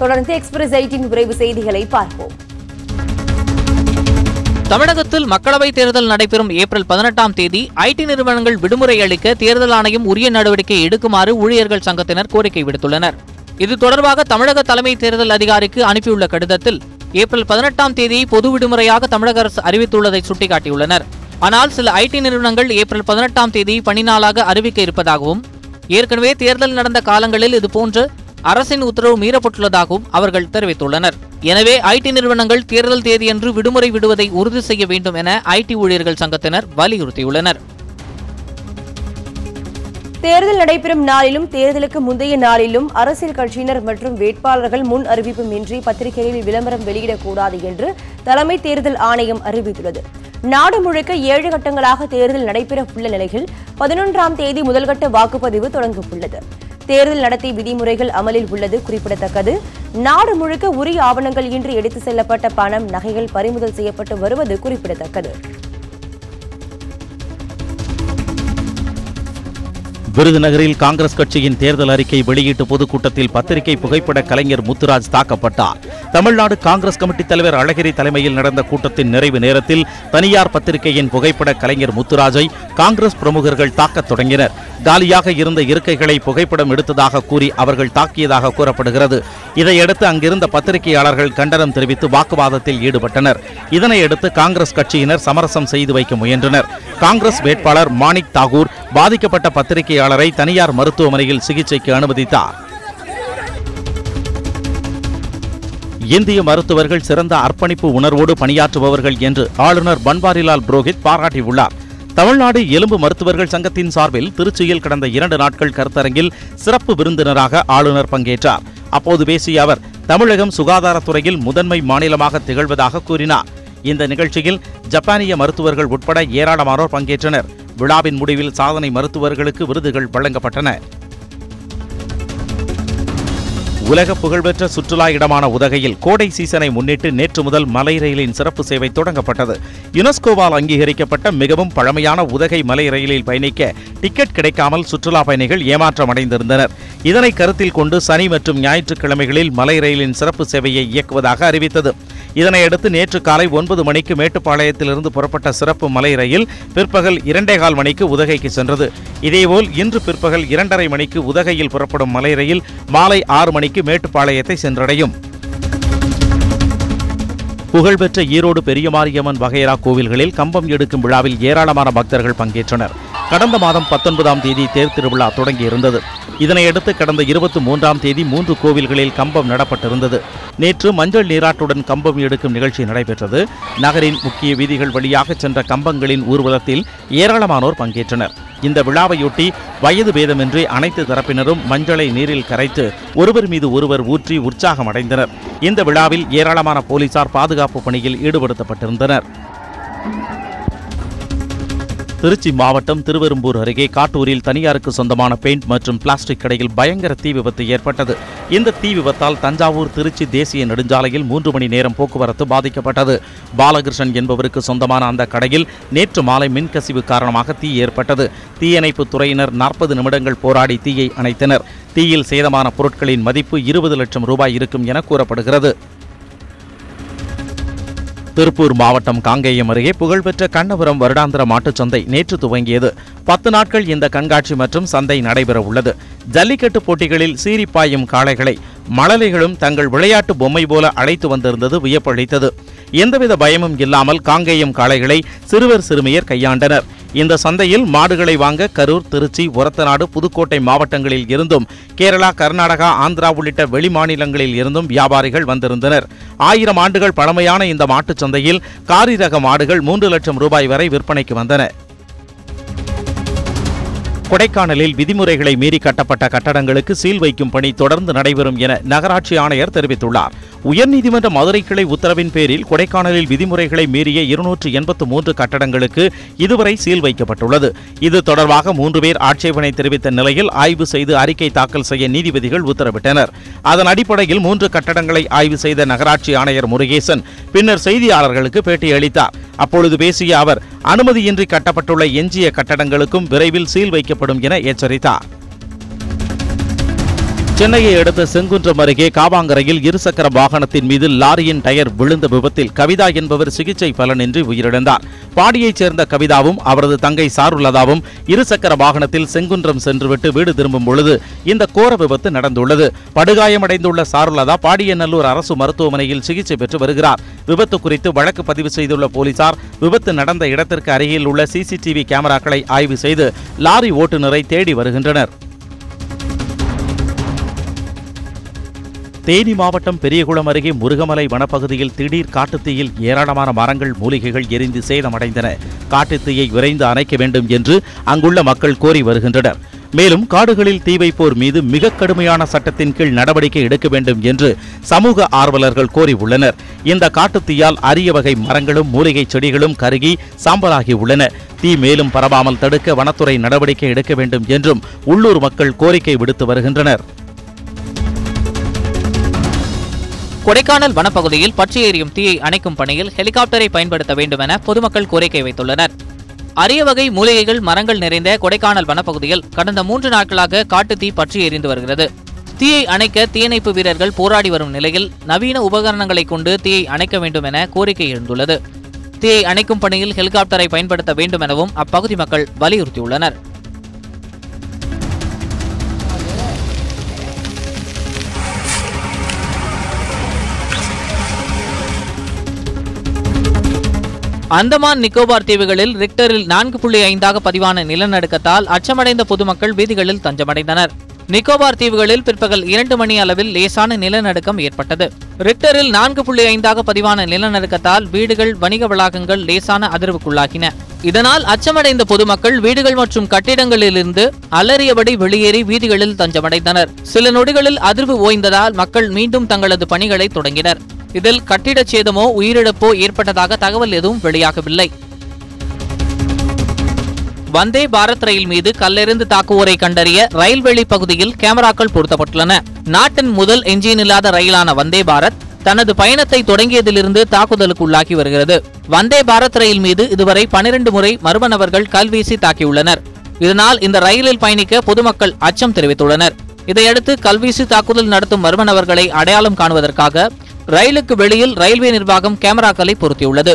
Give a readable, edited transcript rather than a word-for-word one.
தொடர்ந்து எக்ஸ்பிரஸ் 8 விரைவு செய்திகளை பார்ப்போம். தமிழகத்தில் மக்களவைத் தேர்தல் நடைபெறும் ஏப்ரல் 18ஆம் தேதி ஐடி நிறுவனங்கள் விடுமுறை அளிக்க தேர்தல் ஆணையம் உரிய நடவடிக்கை எடுக்குமாறு ஊழியர்கள் சங்கத்தினர் கோரிக்கை விடுத்துள்ளனர். இது தொடர்பாக தமிழக தலைமை தேர்தல் அதிகாரிக்கு அனுப்பியுள்ள கடிதத்தில் ஏப்ரல் 18ஆம் தேதியை பொது விடுமுறையாக தமிழக அரசு அறிவித்துள்ளதை சுட்டிக்காட்டியுள்ளனர். ஆனால் சில ஐடி நிறுவனங்கள் ஏப்ரல் 18ஆம் தேதியை பணி நாளாக அறிவிக்க இருப்பதாகவும் ஏற்கனவே தேர்தல் நடந்த காலங்களில் இதுபோன்று அரசின் உத்தரவு மீறப்பட்டுள்ளதாகவும் அவர்கள் தெரிவித்துள்ளனர். எனவே ஐடி நிறுவனங்கள் தேர்தல் தேதியன்று விடுமுறை விடுவதை உறுதி செய்ய வேண்டும் என ஐடி ஊழியர்கள் சங்கத்தினர் வலியுறுத்தியுள்ளனர். தேர்தல் நடைபெறும் நாளிலும் தேர்தலுக்கு முந்தைய நாளிலும் அரசியல் கட்சியினர் மற்றும் வேட்பாளர்கள் முன் அறிவிப்பும் இன்றி பத்திரிகைகளில் விளம்பரம் வெளியிடக்கூடாது என்று தலைமை தேர்தல் ஆணையம் அறிவித்துள்ளது. நாடு முழுக்க 7 கட்டங்களாக தேர்தல் நடைபெற உள்ள நிலையில் 11ஆம் தேதி முதல்கட்ட வாக்குப்பதிவு தொடங்கவுள்ளது. தேர்தல் நடத்தை விதிமுறைகள் அமலில் உள்ளது குறிப்பிடத்தக்கது. நாடு முழுக்க உரிய ஆவணங்கள் இன்றி எடுத்துச் செல்லப்பட்ட பணம், நகைகள் பறிமுதல் செய்யப்பட்டு வருவது குறிப்பிடத்தக்கது. விருதுநகரில் காங்கிரஸ் கட்சியின் தேர்தல் அறிக்கை வெளியீட்டு பொதுக்கூட்டத்தில் பத்திரிகை புகைப்பட கலைஞர் முத்துராஜ் தாக்கப்பட்டார். தமிழ்நாடு காங்கிரஸ் கமிட்டி தலைவர் அழகிரி தலைமையில் நடந்த கூட்டத்தின் நிறைவு நேரத்தில் தனியார் பத்திரிகையின் புகைப்பட கலைஞர் முத்துராஜை காங்கிரஸ் பிரமுகர்கள் தாக்கத் தொடங்கினர். காலியாக இருந்த இருக்கைகளை புகைப்படம் எடுத்ததாக கூறி அவர்கள் தாக்கியதாக கூறப்படுகிறது. இதையடுத்து அங்கிருந்த பத்திரிகையாளர்கள் கண்டனம் தெரிவித்து வாக்குவாதத்தில் ஈடுபட்டனர். இதனையடுத்து காங்கிரஸ் கட்சியினர் சமரசம் செய்து வைக்க முயன்றனர். காங்கிரஸ் வேட்பாளர் மாணிக் தாகூர் பாதிக்கப்பட்ட பத்திரிகையாளரை தனியார் மருத்துவமனையில் சிகிச்சைக்கு அனுமதித்தார். இந்திய மருத்துவர்கள் சிறந்த அர்ப்பணிப்பு உணர்வோடு பணியாற்றுபவர்கள் என்று ஆளுநர் பன்வாரிலால் புரோஹித் பாராட்டியுள்ளார். தமிழ்நாடு எலும்பு மருத்துவர்கள் சங்கத்தின் சார்பில் திருச்சியில் கடந்த 2 நாட்கள் கருத்தரங்கில் சிறப்பு விருந்தினராக ஆளுநர் பங்கேற்றார். அப்போது பேசிய அவர் தமிழகம் சுகாதாரத்துறையில் முதன்மை மாநிலமாக திகழ்வதாக கூறினார். இந்த நிகழ்ச்சியில் ஜப்பானிய மருத்துவர்கள் உட்பட ஏராளமானோர் பங்கேற்றனர். விழாவின் முடிவில் சாதனை மருத்துவர்களுக்கு விருதுகள் வழங்கப்பட்டன. உலக புகழ்பெற்ற சுற்றுலா இடமான உதகையில் கோடை சீசனை முன்னிட்டு நேற்று முதல் மலை ரயிலின் சிறப்பு சேவை தொடங்கப்பட்டது. யுனெஸ்கோவால் அங்கீகரிக்கப்பட்ட மிகவும் பழமையான உதகை மலை ரயிலில் பயணிக்க டிக்கெட் கிடைக்காமல் சுற்றுலா பயணிகள் ஏமாற்றம் அடைந்திருந்தனர். இதனை கருத்தில் கொண்டு சனி மற்றும் ஞாயிற்றுக்கிழமைகளில் மலை ரயிலின் சிறப்பு சேவையை இயக்குவதாக அறிவித்தது. இதனையடுத்து நேற்று காலை 9 மணிக்கு மேட்டுப்பாளையத்திலிருந்து புறப்பட்ட சிறப்பு மலை ரயில் பிற்பகல் 2:15 மணிக்கு உதகைக்கு சென்றது. இதேபோல் இன்று பிற்பகல் 2:30 மணிக்கு உதகையில் புறப்படும் மலை ரயில் மாலை 6 மணிக்கு மேட்டுப்பாளையத்தை சென்றடையும். புகழ்பெற்ற ஈரோடு பெரியமாரியம்மன் வகையறா கோவில்களில் கம்பம் எடுக்கும் விழாவில் ஏராளமான பக்தர்கள் பங்கேற்றனர். கடந்த மாதம் 19ஆம் தேதி தேர் திருவிழா தொடங்கியிருந்தது. இதனையடுத்து கடந்த 23ஆம் தேதி 3 கோவில்களில் கம்பம் நடப்பட்டிருந்தது. நேற்று மஞ்சள் நீராட்டுடன் கம்பம் எடுக்கும் நிகழ்ச்சி நடைபெற்றது. நகரின் முக்கிய வீதிகள் வழியாக சென்ற கம்பங்களின் ஊர்வலத்தில் ஏராளமானோர் பங்கேற்றனர். இந்த விழாவையொட்டி வயது பேதமின்றி அனைத்து தரப்பினரும் மஞ்சளை நீரில் கரைத்து ஒருவர் மீது ஒருவர் ஊற்றி உற்சாகம் அடைந்தனர். இந்த விழாவில் ஏராளமான போலீசார் பாதுகாப்பு பணியில் ஈடுபடுத்தப்பட்டிருந்தனர். திருச்சி மாவட்டம் திருவெரும்பூர் அருகே காட்டூரில் தனியாருக்கு சொந்தமான பெயிண்ட் மற்றும் பிளாஸ்டிக் கடையில் பயங்கர தீ விபத்து ஏற்பட்டது. இந்த தீ விபத்தால் தஞ்சாவூர் திருச்சி தேசிய நெடுஞ்சாலையில் 3 மணி நேரம் போக்குவரத்து பாதிக்கப்பட்டது. பாலகிருஷ்ணன் என்பவருக்கு சொந்தமான அந்த கடையில் நேற்று மாலை மின்கசிவு காரணமாக தீ ஏற்பட்டது. தீயணைப்பு துறையினர் 40 நிமிடங்கள் போராடி தீயை அணைத்தனர். தீயில் சேதமான பொருட்களின் மதிப்பு 20 லட்சம் ரூபாய் இருக்கும் என கூறப்படுகிறது. திருப்பூர் மாவட்டம் காங்கேயம் அருகே புகழ்பெற்ற கண்ணபுரம் வருடாந்திர மாட்டுச்சந்தை நேற்று துவங்கியது. 10 நாட்கள் இந்த கண்காட்சி மற்றும் சந்தை நடைபெற உள்ளது. ஜல்லிக்கட்டு போட்டிகளில் சீரிப்பாயும் காளைகளை மழலைகளும் தங்கள் விளையாட்டு பொம்மை போல அழைத்து வந்திருந்தது வியப்பளித்தது. எந்தவித பயமும் இல்லாமல் காங்கேயம் காளைகளை சிறுவர் சிறுமியர் கையாண்டனர். இந்த சந்தையில் மாடுகளை வாங்க கரூர், திருச்சி, ஒரத்தநாடு, புதுக்கோட்டை மாவட்டங்களில் இருந்தும் கேரளா, கர்நாடகா, ஆந்திரா உள்ளிட்ட வெளி மாநிலங்களில் இருந்தும் வியாபாரிகள் வந்திருந்தனர். 1000 ஆண்டுகள் பழமையான இந்த மாட்டுச் சந்தையில் காரி ரக மாடுகள் 3 லட்சம் ரூபாய் வரை விற்பனைக்கு வந்தன. கொடைக்கானலில் விதிமுறைகளை மீறி கட்டப்பட்ட கட்டடங்களுக்கு சீல் வைக்கும் பணி தொடர்ந்து நடைபெறும் என நகராட்சி ஆணையர் தெரிவித்துள்ளார். உயர்நீதிமன்ற மதுரை கிளை உத்தரவின் பேரில் கொடைக்கானலில் விதிமுறைகளை மீறிய 283 கட்டடங்களுக்கு இதுவரை சீல் வைக்கப்பட்டுள்ளது. இது தொடர்பாக 3 பேர் ஆட்சேபனை தெரிவித்த நிலையில் ஆய்வு செய்து அறிக்கை தாக்கல் செய்ய நீதிபதிகள் உத்தரவிட்டனர். அதன் அடிப்படையில் 3 கட்டடங்களை ஆய்வு செய்த நகராட்சி ஆணையர் முருகேசன் பின்னர் செய்தியாளர்களுக்கு பேட்டியளித்தார். அப்பொழுது பேசிய அவர், அனுமதியின்றி கட்டப்பட்டுள்ள எஞ்சிய கட்டடங்களுக்கும் விரைவில் சீல் வைக்கப்படும் என எச்சரித்தார். சென்னையை அடுத்த செங்குன்றம் அருகே காவாங்கரையில் இருசக்கர வாகனத்தின் மீது லாரியின் டயர் விழுந்த விபத்தில் கவிதா என்பவர் சிகிச்சை பலனின்றி உயிரிழந்தார். பாடியைச் சேர்ந்த கவிதாவும் அவரது தங்கை சாருலதாவும் இருசக்கர வாகனத்தில் செங்குன்றம் சென்றுவிட்டு வீடு திரும்பும் பொழுது இந்த கோர விபத்து நடந்துள்ளது. படுகாயமடைந்துள்ள சாருலதா பாடியநல்லூர் அரசு மருத்துவமனையில் சிகிச்சை பெற்று வருகிறார். விபத்து குறித்து வழக்கு பதிவு செய்துள்ள போலீசார் விபத்து நடந்த இடத்திற்கு அருகில் உள்ள சிசிடிவி கேமராக்களை ஆய்வு செய்து லாரி ஓட்டுநரை தேடி வருகின்றனர். தேனி மாவட்டம் பெரியகுளம் அருகே முருகமலை வனப்பகுதியில் திடீர் காட்டுத்தீயில் ஏராளமான மரங்கள் மூலிகைகள் எரிந்து சேதமடைந்தன. காட்டுத்தீயை விரைந்து அணைக்க வேண்டும் என்று அங்குள்ள மக்கள் கோரி வருகின்றனர். மேலும் காடுகளில் தீ வைப்போர் மீது மிக கடுமையான சட்டத்தின் கீழ் நடவடிக்கை எடுக்க வேண்டும் என்று சமூக ஆர்வலர்கள் கோரியுள்ளனர். இந்த காட்டுத்தீயால் அரிய வகை மரங்களும் மூலிகை செடிகளும் கருகி சாம்பலாகி உள்ளன. தீ மேலும் பரவாமல் தடுக்க வனத்துறை நடவடிக்கை எடுக்க வேண்டும் என்றும் உள்ளூர் மக்கள் கோரிக்கை விடுத்து வருகின்றனர். கொடைக்கானல் வனப்பகுதியில் பற்றி எரியும் தீயை அணைக்கும் பணியில் ஹெலிகாப்டரை பயன்படுத்த வேண்டும் என பொதுமக்கள் கோரிக்கை வைத்துள்ளனர். அரிய வகை மூலிகைகள் மரங்கள் நிறைந்த கொடைக்கானல் வனப்பகுதியில் கடந்த 3 நாட்களாக காட்டுத்தீ பற்றி எரிந்து வருகிறது. தீயை அணைக்க தீயணைப்பு வீரர்கள் போராடி வரும் நிலையில் நவீன உபகரணங்களை கொண்டு தீயை அணைக்க வேண்டும் என கோரிக்கை எழுந்துள்ளது. தீயை அணைக்கும் பணியில் ஹெலிகாப்டரை பயன்படுத்த வேண்டும் எனவும் அப்பகுதி மக்கள் வலியுறுத்தியுள்ளனர். அந்தமான் நிக்கோபார் தீவுகளில் ரிக்டரில் 4.5 பதிவான நிலநடுக்கத்தால் அச்சமடைந்த பொதுமக்கள் வீதிகளில் தஞ்சமடைந்தனர். நிக்கோபார் தீவுகளில் பிற்பகல் 2 மணி அளவில் லேசான நிலநடுக்கம் ஏற்பட்டது. ரிக்டரில் 4.5 பதிவான நிலநடுக்கத்தால் வீடுகள், வணிக வளாகங்கள் லேசான அதிர்வுக்குள்ளாகின. இதனால் அச்சமடைந்த பொதுமக்கள் வீடுகள் மற்றும் கட்டிடங்களிலிருந்து அலறியபடி வெளியேறி வீதிகளில் தஞ்சமடைந்தனர். சில நொடிகளில் அதிர்வு ஓய்ந்ததால் மக்கள் மீண்டும் தங்களது பணிகளை தொடங்கினர். இதில் கட்டிட சேதமோ உயிரிழப்போ ஏற்பட்டதாக தகவல் எதுவும் வெளியாகவில்லை. வந்தே பாரத் ரயில் மீது கல்லெறிந்து தாக்குவோரை கண்டறிய ரயில்வெளி பகுதியில் கேமராக்கள் பொருத்தப்பட்டுள்ளன. நாட்டின் முதல் என்ஜின் இல்லாத ரயிலான வந்தே பாரத் தனது பயணத்தை தொடங்கியதிலிருந்து தாக்குதலுக்கு உள்ளாகி வருகிறது. வந்தே பாரத் ரயில் மீது இதுவரை 12 முறை மர்ம நபர்கள் கல்வீசி தாக்கியுள்ளனர். இதனால் இந்த ரயிலில் பயணிக்க பொதுமக்கள் அச்சம் தெரிவித்துள்ளனர். இதையடுத்து கல்வீசி தாக்குதல் நடத்தும் மர்ம நபர்களை அடையாளம் காணுவதற்காக ரயிலுக்கு வெளியில் ரயில்வே நிர்வாகம் கேமராக்களை பொருத்தியுள்ளது.